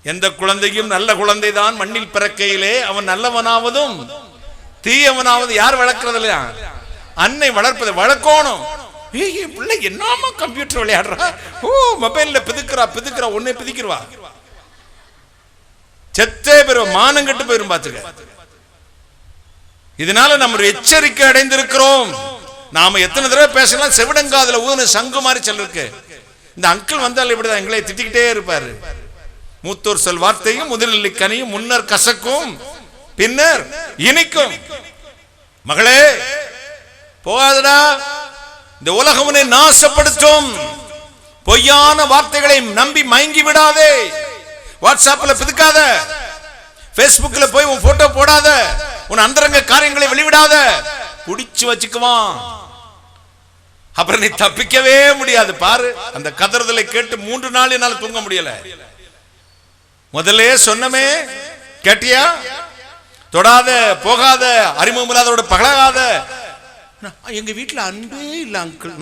எந்த குழந்தையும் நல்ல குழந்தைதான் மண்ணில் பிறக்கையிலே அவன் நல்லவனாவதும் தீயவனாவது யார் வளர்க்கறது இல்லையா? அன்னை வளர்ப்பது வளர்க்கணும். பிள்ளை என்னமா கம்ப்யூட்டர் விளையாடுறா, மொபைல்ல பிதுக்குறா ஒன்னே பிதிக்கிறவா, செத்தே போயிரும், மானம் கெட்டு போயிரும் பாத்துக்க. இதனால நம்ம எச்சரிக்கை அடைந்திருக்கிறோம். நாம எத்தனை தடவை பேசலாம், செவிடங்காதுல ஊதுன சங்கு மாதிரி செல்லிருக்கு. இந்த அங்கிள் வந்தால் இப்படிதான் எங்களை திட்டிக்கிட்டே இருப்பாரு. மூத்தோர் சொல் வார்த்தையும் முதலில் கனியும் முன்னர் கசக்கும் பின்னர் இனிக்கும். மகளே போகாதடா, இந்த உலகம் உன்னை நாசப்படுத்தும். பொய்யான வார்த்தைகளை நம்பி மயங்கி விடாதே. வாட்ஸ்அப்ல பிதுக்காத, பேஸ்புக்ல போய் உன் போட்டோ போடாத, உன் அந்தரங்க காரியங்களை வெளிவிடாத. புடிச்சு வச்சுக்குவான், அப்புறம் நீ தப்பிக்கவே முடியாது. பாரு, அந்த கதறுதலை கேட்டு 3 நாள் என்னால தூங்க முடியல. முதல்ல சொன்னமே கேட்டியா? தொடாத, போகாத, அறிமுகம் இல்லாதோட பழகாத. எங்க வீட்டுல அன்பே இல்ல அங்கிள்.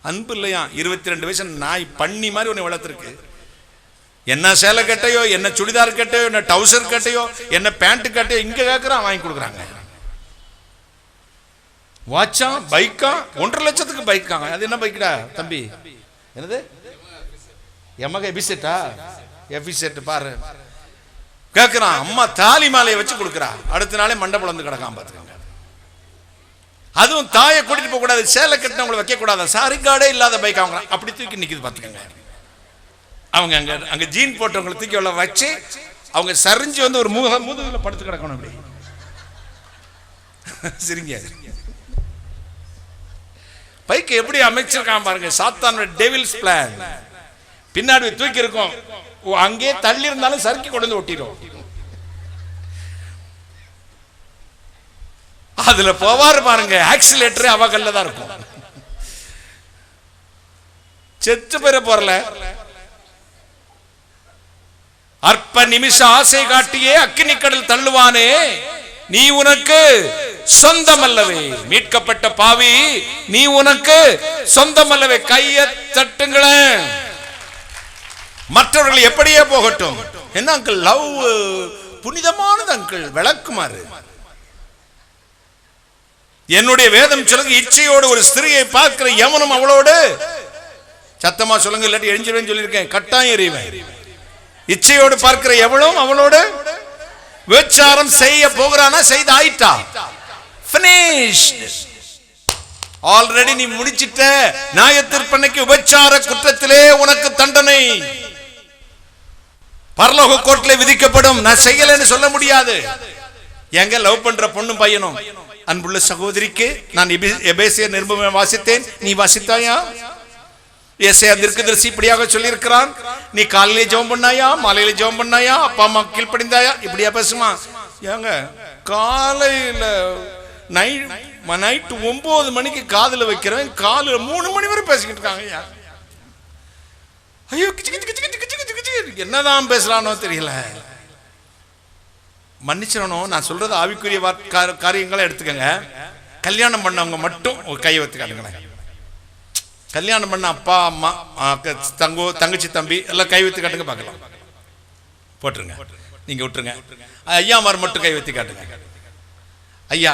அன்பு இல்லையா? 22 வயசு நாய் பண்ணி மாதிரி உன்னை வளர்த்துருக்கு. என்ன சேலை கட்டையோ, என்ன சுடிதார் கட்டையோ, என்ன டவுசர் கட்டையோ, என்ன பேண்ட் கட்டையோ இங்க கேட்கறான், வாங்கி கொடுக்குறாங்க. வாட்சா, பைக்கா, 1.5 லட்சத்துக்கு பைக்காங்க. அது என்ன பைக்கடா தம்பி? என்னது? எமக எபிசெட்டா? எபிசெட் பாரு கேட்கிறான். அம்மா தாலி மாலையை வச்சு கொடுக்குறா. அடுத்த நாளே மண்டை புலந்து கிடக்காம பாத்துக்கோங்க. அதுவும் தாயை கூட்டிட்டு போக கூடாது, சேலை கட்டினவங்களை வைக்க கூடாது, சாரி கார்டே இல்லாத பைக் அவங்க அப்படி தூக்கி நிக்குது பாத்துக்கோங்க. அவங்க அங்க ஜீன் போட்டவங்களை தூக்கி உள்ள வச்சு அவங்க சரிஞ்சு வந்து ஒரு முதுகுல படுத்து கிடக்கணும். அப்படி சரிங்க. பைக் எப்படி அமைச்சிருக்கான் பாருங்க, சாத்தானோட டெவில்ஸ் பிளான். பின்னாடி தூக்கி இருக்கும், அங்கே தள்ளி இருந்தாலும் சறுக்கி கொண்டு வந்து ஒட்டிடும். அதுல போவாரு பாருங்க, ஆக்சிலேட்டர் அவகல்ல தான் இருக்கும். செத்து பெற போறல. அற்ப நிமிஷ ஆசை காட்டியே அக்கினி கடல் தள்ளுவானே, நீ உனக்கு சொந்தம் அல்லவே. மீட்கப்பட்ட பாவி, நீ உனக்கு சொந்தம் அல்லவே. கைய தட்டுங்களேன். மற்றவர்கள் எப்படியே போகட்டும். என்ன அங்கிள், லவ் புனிதமானது அங்கிள், விளக்குமாறு. என்னுடைய வேதம் சொல்லுங்க, இச்சையோடு ஒரு ஸ்திரியை பார்க்கிற எவனும் அவளோடு, சத்தமா சொல்லுங்க இல்லாட்டி எரிஞ்சிருவேன் சொல்லியிருக்கேன், கட்டாயம் எறிவேன். இச்சையோடு பார்க்கிற எவளும் அவளோடு விபச்சாரம் செய்ய போகிறானா, செய்து ஆயிட்டா, ஆல்ரெடி நீ முடிச்சிட்ட. நியாயத்தீர்ப்பன்னைக்கு விபச்சார குற்றத்திலே உனக்கு தண்டனை பரலோக கோர்ட்ல விதிக்கப்படும். நான் செய்யலன்னு சொல்ல முடியாது. எங்க லவ் பண்ற பொண்ணும் பையனும், அன்புள்ள சகோதரிக்கு நான் எபேசியர் நிருபம் வாசித்தேன், நீ வாசித்தாயா? ஏசாயா தீர்க்கதரிசி இப்படியாக சொல்லி இருக்கிறான், நீ காலையில ஜெபம் பண்ணாயா, மாலையில ஜெபம் பண்ணாயா, அப்பா அம்மா கீழ்ப்படிந்தாயா, இப்படியா பேசுமா? ஏங்க காலையில நைட்டு 9 மணிக்கு காதுல வைக்கிறேன், காலையில 3 மணி வரை பேசிக்கிட்டு இருக்காங்க. ஐயோ என்னதான் பேசலானோ தெரியல. மன்னிச்சிடணும், நான் சொல்றது ஆவிக்குரிய காரியங்களை எடுத்துக்கங்க. கல்யாணம் பண்ணவங்க மட்டும் ஒரு கையை வைத்து காட்டுங்களேன். கல்யாணம் பண்ண அப்பா அம்மா தங்கச்சி தம்பி எல்லாம் கை வைத்து காட்டுங்க பார்க்கலாம். போட்டுருங்க, நீங்க விட்டுருங்க. ஐயாமார் மட்டும் கை வைத்து காட்டுங்க. ஐயா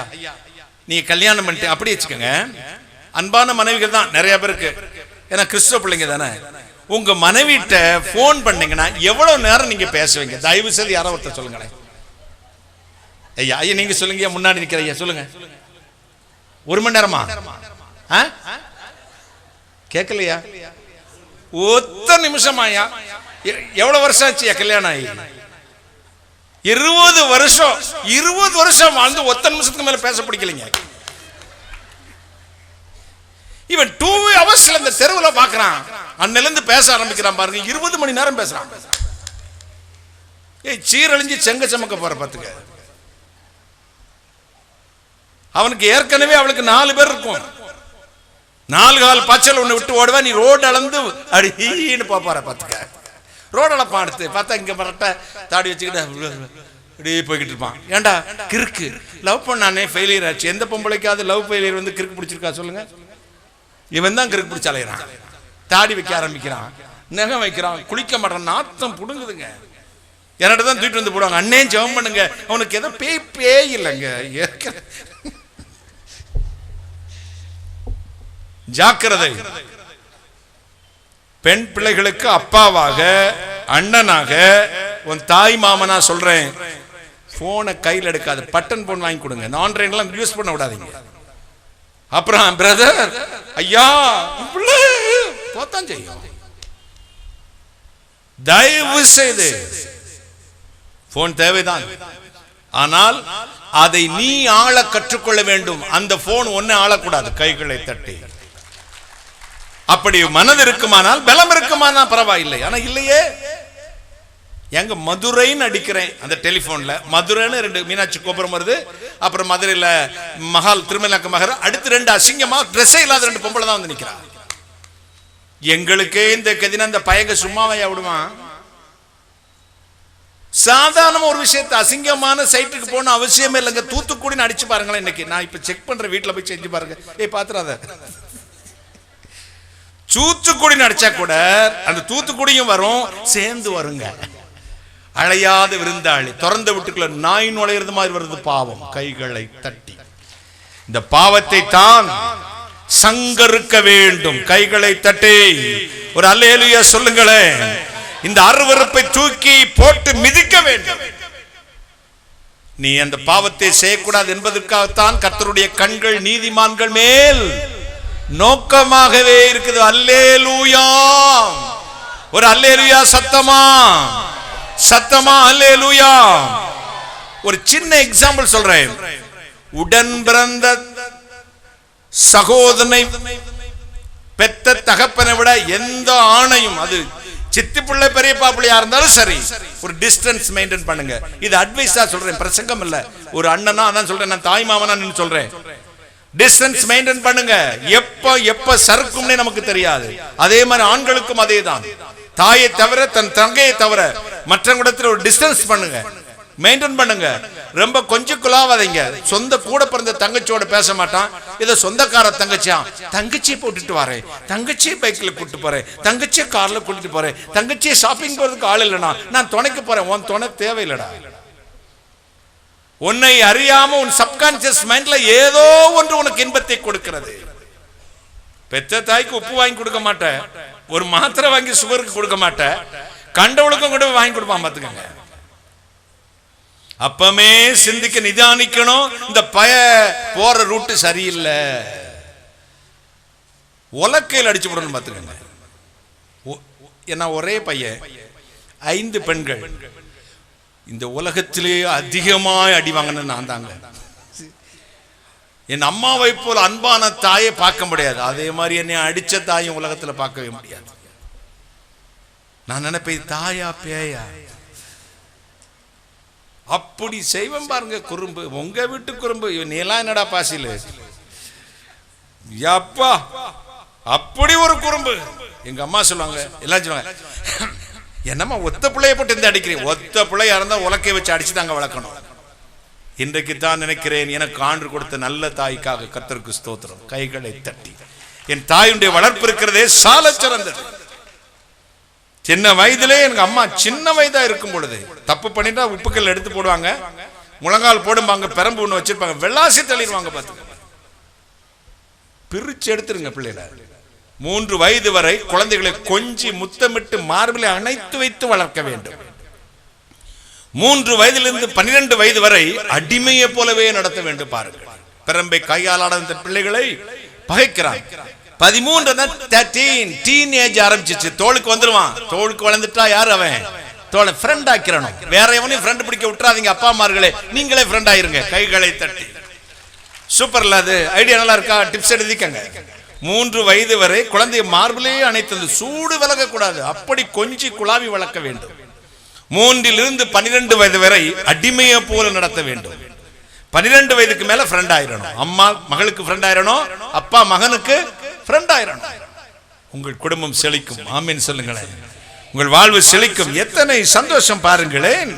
நீங்க கல்யாணம் பண்ணிட்டு அப்படி வச்சுக்கோங்க. அன்பான மனைவிகள் தான் நிறைய பேருக்கு, ஏன்னா கிறிஸ்தவ பிள்ளைங்க தானே. உங்க மனைவிட்ட போன் பண்ணீங்கன்னா எவ்வளவு நேரம் நீங்க பேசுவீங்க? தயவு செய்து யாரோ ஒருத்தர் சொல்லுங்களேன். ஐயா ஐயா நீங்க சொல்லுங்க, முன்னாடி நிக்கிற ஐயா சொல்லுங்க. 1 மணி நேரமா? கேட்கலையா? 1 நிமிஷமாயா? எவ்வளவு வருஷம் ஆச்சு கல்யாணம் ஆகி? 20 வருஷம். 20 வருஷம் வாழ்ந்து 1 நிமிஷத்துக்கு மேல பேச பிடிக்கலைங்க. இவன் 2 ஹவர்ஸ்ல இந்த தெருவுல பாக்குறான், அன்னில இருந்து பேச ஆரம்பிக்கிறான் பாருங்க. 20 மணி நேரம் பேசுறான். சீரழிஞ்சு செங்க சமக்க போற பாத்துக்க. அவனுக்கு ஏற்கனவே அவளுக்கு 4 பேர் இருக்கும். 4 கால் பாய்ச்சல் ஒண்ணு விட்டு ஓடுவா, நீ ரோடு அளந்து அடின்னு பாப்பார பாத்துக்க. ரோடு அளப்பான். அடுத்து பார்த்தா இங்க மரட்ட தாடி வச்சுக்கிட்டு அப்படியே போய்கிட்டு இருப்பான். ஏண்டா கிறுக்கு, லவ் பண்ணானே ஃபெயிலியர் ஆச்சு. எந்த பொம்பளைக்காவது லவ் ஃபெயிலியர் வந்து கிறுக்கு பிடிச்சிருக்கா சொல்லுங்க? இவன் தான் கிறுக்கு பிடிச்சி அலையிறான், தாடி வைக்க ஆரம்பிக்கிறான். நகம் வைக்கிறான், குளிக்க மாட்டான், நாத்தம் புடுங்குதுங்க. என்னட்ட தான் தூக்கிட்டு வந்து போடுவாங்க, அண்ணே ஜெபம் பண்ணுங்க, அவனுக்கு ஏதோ பேய் இல்லைங்க. ஜாக்கிரதை. பெண் பிள்ளைகளுக்கு அப்பாவாக, அண்ணனாக, உன் தாய் மாமனா சொல்றேன், போனை கையில் எடுக்காது, பட்டன் போன் வாங்கி கொடுங்க. ஆன்லைன்லாம் யூஸ் பண்ண விடாதீங்க. அப்புறம் பிரதர் ஐயா போத்தான் செய்யும். தயவு செய்து போன் தேவைதான், ஆனால் அதை நீ ஆள கற்றுக்கொள்ள வேண்டும். அந்த போன் ஒன்னு ஆளக்கூடாது, கைகளை தட்டி. அப்படி மனது இருக்குமானால், பலம் இருக்குமானால் பரவாயில்லை. ஆனா இல்லையே, எங்க மதுரைன்னு அடிக்கிறேன் அந்த டெலிபோன்ல, மதுரைன்னு 2 மீனாட்சி கோபுரம் வருது, அப்புறம் மதுரையில மகால் திருமலாக்க மகர், அடுத்து 2 அசிங்கமா ட்ரெஸ்ஸே இல்லாத 2 பொம்பளை தான் வந்து நிக்கிறான். எங்களுக்கே இந்த கதின அந்த பயங்க சும்மாவையா விடுவான்? சாதாரண ஒரு விஷயத்தை அசிங்கமான சைட்டுக்கு போன அவசியமே இல்லைங்க. தூத்துக்குடின்னு அடிச்சு பாருங்களேன். இன்னைக்கு நான் இப்ப செக் பண்ற வீட்டுல போய் செஞ்சு பாருங்க. பாத்துறாத, தூத்துக்குடின்னு அடிச்சா கூட அந்த தூத்துக்குடியும் வரும், சேர்ந்து வருங்க. அழையாத விருந்தாளி, திறந்த வீட்டுக்குள்ள நாய் நுழையிறது மாதிரி வருது பாவம். கைகளை தட்டி இந்த பாவத்தை தான் சங்கருக்க வேண்டும். கைகளை தட்டி ஒரு அல்லேலூயா சொல்லுங்களேன். இந்த அருவருப்பை தூக்கி போட்டு மிதிக்க வேண்டும். நீ அந்த பாவத்தை செய்யக்கூடாது என்பதற்காகத்தான் கர்த்தருடைய கண்கள் நீதிமான்கள் மேல் நோக்கமாகவே இருக்குது. அல்லேலூயா, ஒரு அல்லேலூயா சத்தமா சத்தமா அல்லேலூயா. ஒரு சின்ன எக்ஸாம்பிள் சொல்றேன். உடன் பிறந்த சகோதரனை பெத்த தகப்பனை விட எந்த ஆணையும், அது சித்தி பிள்ளை பெரியப்பா பிள்ளையா இருந்தாலும் சரி, ஒரு டிஸ்டன்ஸ் மெயின்டைன் பண்ணுங்க. இது அட்வைஸா சொல்றேன், பிரசங்கம் இல்ல. ஒரு அண்ணனா அதான் சொல்றேன், நான் தாய் மாமனா சொல்றேன். டிஸ்டன்ஸ் மெயின்டைன் பண்ணுங்க. எப்ப சறுக்கும்னே நமக்கு தெரியாது. அதே மாதிரி ஆண்களுக்கும் அதே தான். தாயை தவிர, தன் தங்கையை தவிர மற்றவங்களிடத்தில் ஒரு டிஸ்டன்ஸ் பண்ணுங்க, மெயின்டைன் பண்ணுங்க. ரொம்ப கொஞ்சம் குலாவாதீங்க. சொந்த கூட பிறந்த தங்கச்சியோட பேச மாட்டான், ஏதோ சொந்தக்கார தங்கச்சியா, தங்கச்சியை போட்டுட்டு வரேன், தங்கச்சியை பைக்ல கூட்டு போறேன், தங்கச்சியை கார்ல கூட்டிட்டு போறேன், தங்கச்சியை ஷாப்பிங் போறதுக்கு ஆள் இல்லைனா நான் துணைக்கு போறேன். உன் துணை தேவையில்லடா. உன்னை அறியாம உன் சப்கான்சியஸ் மைண்ட்ல ஏதோ ஒன்று உனக்கு இன்பத்தை கொடுக்கிறது. பெத்த தாய்க்கு உப்பு வாங்கி கொடுக்க மாட்டேன், ஒரு மாத்திரை வாங்கி சுகருக்கு கொடுக்க மாட்டேன், கண்டவளுக்கும் கூட வாங்கி கொடுப்பான். பாத்துக்கங்க. அப்பமே சிந்திக்க, நிதானிக்கணும். இந்த பய போற ரூட்டு சரியில்லை, உலக்கையில் அடிச்சு விடணும். பாத்துக்கங்க. ஏன்னா ஒரே பையன், 5 பெண்கள். இந்த உலகத்திலே அதிகமாய் அடி வாங்கின நான் தாங்க. என் அம்மாவை போல அன்பான தாயை பார்க்க முடியாது, அதே மாதிரி என்னை அடிச்ச தாயும் உலகத்துல பார்க்கவே முடியாது. நான் நினைப்பேன், தாயா பேயா? அப்படி செய்வேன் பாருங்க. குறும்பு, உங்க வீட்டு குறும்பு. நீ எல்லாம் என்னடா பாசில அப்பா, அப்படி ஒரு குறும்பு. எங்க அம்மா சொல்லுவாங்க, எல்லாம் சொல்லுவாங்க, என்னம்மா ஒத்த பிள்ளைய போட்டு இந்த அடிக்கிறேன்? ஒத்த பிள்ளையா இருந்தா உலக்கை வச்சு அடிச்சு தாங்க வளர்க்கணும். இன்றைக்கு தான் நினைக்கிறேன், எனக்கு ஆண்டு கொடுத்த நல்ல தாய்க்காக கர்த்தருக்கு ஸ்தோத்திரம். கைகளை தட்டி. என் தாயுடைய வளர்ப்பு இருக்கிறதே சால சிறந்தது. சின்ன வயதிலே எனக்கு அம்மா சின்ன வயதா இருக்கும் பொழுது தப்பு பண்ணிட்டா உப்புக்கல் எடுத்து போடுவாங்க, முழங்கால் போடுவாங்க, பெரம்பு ஒண்ணு வச்சிருப்பாங்க, வெள்ளாசி தள்ளிடுவாங்க. பார்த்து பிரிச்சு எடுத்துருங்க பிள்ளைகளை. 3 வயது வரை குழந்தைகளை கொஞ்சி முத்தமிட்டு மார்பிலை அணைத்து வைத்து வளர்க்க வேண்டும். 3 வயதிலிருந்து 12 வயது வரை அடிமையை போலவே நடத்த வேண்டும். பாருங்கள், பெரம்பை கையாளாத பிள்ளைகளை பகைக்கிறான். 13 டீனேஜ் ஆரம்பிச்சிச்சு, தோளுக்கு வந்துருவான். தோளுக்கு வளர்ந்துட்டா யாரு அவன்? தோளை ஃப்ரெண்ட் ஆக்கிறணும். வேற எவனையும் ஃப்ரெண்ட் பிடிக்க விட்டுறாதீங்க. அப்பா அம்மார்களே, நீங்களே ஃப்ரெண்ட் ஆயிருங்க. கைகளை தட்டி. சூப்பர்ல, அது ஐடியா நல்லா இருக்கா? டிப்ஸ் எழுதிக்கங்க. 3 வயது வரை குழந்தைய மார்பிலே அணைத்தது, சூடு விலக கூடாது, அப்படி கொஞ்சி குழாவி வளர்க்க வேண்டும். 3 to 12 வயது வரை அடிமையை போல நடத்த வேண்டும். 12 வயதுக்கு மேல ஃப்ரெண்ட் ஆயிரணும். அம்மா மகளுக்கு ஃப்ரெண்ட் ஆயிரணும், அப்பா மகனுக்கு ஃப்ரெண்ட் ஆயிரணும். உங்கள் குடும்பம் செழிக்கும். ஆமீன் சொல்லுங்களேன். உங்கள் வாழ்வு செழிக்கும். எத்தனை சந்தோஷம் பாருங்களேன்.